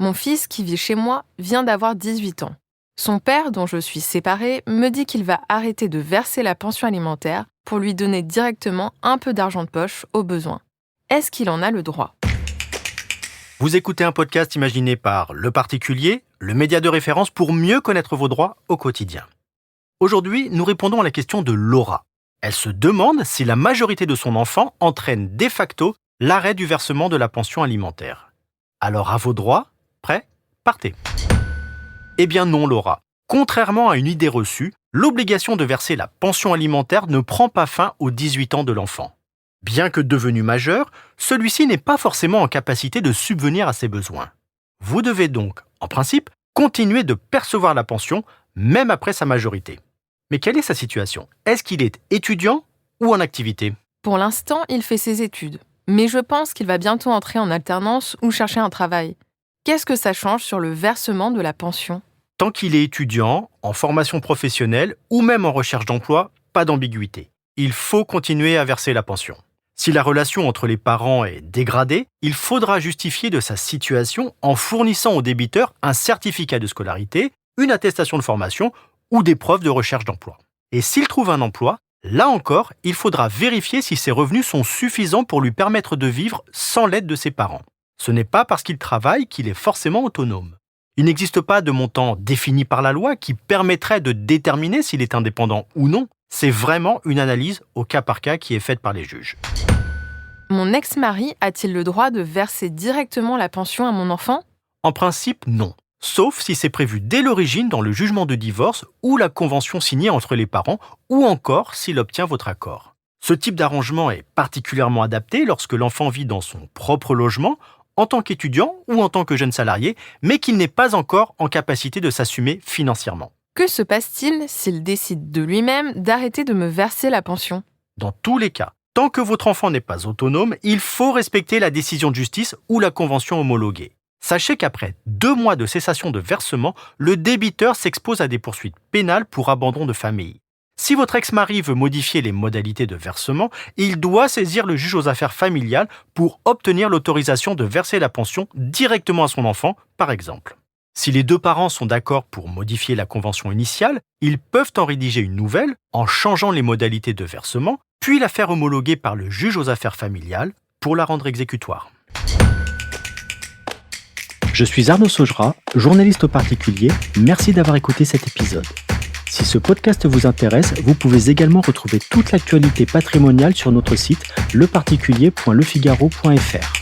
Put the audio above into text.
Mon fils, qui vit chez moi, vient d'avoir 18 ans. Son père, dont je suis séparée, me dit qu'il va arrêter de verser la pension alimentaire pour lui donner directement un peu d'argent de poche au besoin. Est-ce qu'il en a le droit ? Vous écoutez un podcast imaginé par Le Particulier, le média de référence pour mieux connaître vos droits au quotidien. Aujourd'hui, nous répondons à la question de Laura. Elle se demande si la majorité de son enfant entraîne de facto l'arrêt du versement de la pension alimentaire. Alors à vos droits, prêts, partez. Eh bien non Laura. Contrairement à une idée reçue, l'obligation de verser la pension alimentaire ne prend pas fin aux 18 ans de l'enfant. Bien que devenu majeur, celui-ci n'est pas forcément en capacité de subvenir à ses besoins. Vous devez donc, en principe, continuer de percevoir la pension, même après sa majorité. Mais quelle est sa situation ? Est-ce qu'il est étudiant ou en activité ? Pour l'instant, il fait ses études. Mais je pense qu'il va bientôt entrer en alternance ou chercher un travail. Qu'est-ce que ça change sur le versement de la pension ? Tant qu'il est étudiant, en formation professionnelle ou même en recherche d'emploi, pas d'ambiguïté. Il faut continuer à verser la pension. Si la relation entre les parents est dégradée, il faudra justifier de sa situation en fournissant au débiteur un certificat de scolarité, une attestation de formation ou des preuves de recherche d'emploi. Et s'il trouve un emploi, là encore, il faudra vérifier si ses revenus sont suffisants pour lui permettre de vivre sans l'aide de ses parents. Ce n'est pas parce qu'il travaille qu'il est forcément autonome. Il n'existe pas de montant défini par la loi qui permettrait de déterminer s'il est indépendant ou non. C'est vraiment une analyse au cas par cas qui est faite par les juges. Mon ex-mari a-t-il le droit de verser directement la pension à mon enfant ? En principe, non. Sauf si c'est prévu dès l'origine dans le jugement de divorce ou la convention signée entre les parents, ou encore s'il obtient votre accord. Ce type d'arrangement est particulièrement adapté lorsque l'enfant vit dans son propre logement, en tant qu'étudiant ou en tant que jeune salarié, mais qu'il n'est pas encore en capacité de s'assumer financièrement. Que se passe-t-il s'il décide de lui-même d'arrêter de me verser la pension ? Dans tous les cas, tant que votre enfant n'est pas autonome, il faut respecter la décision de justice ou la convention homologuée. Sachez qu'après 2 mois de cessation de versement, le débiteur s'expose à des poursuites pénales pour abandon de famille. Si votre ex-mari veut modifier les modalités de versement, il doit saisir le juge aux affaires familiales pour obtenir l'autorisation de verser la pension directement à son enfant, par exemple. Si les 2 parents sont d'accord pour modifier la convention initiale, ils peuvent en rédiger une nouvelle en changeant les modalités de versement, puis la faire homologuer par le juge aux affaires familiales pour la rendre exécutoire. Je suis Arnaud Saugera, journaliste au particulier. Merci d'avoir écouté cet épisode. Si ce podcast vous intéresse, vous pouvez également retrouver toute l'actualité patrimoniale sur notre site leparticulier.lefigaro.fr.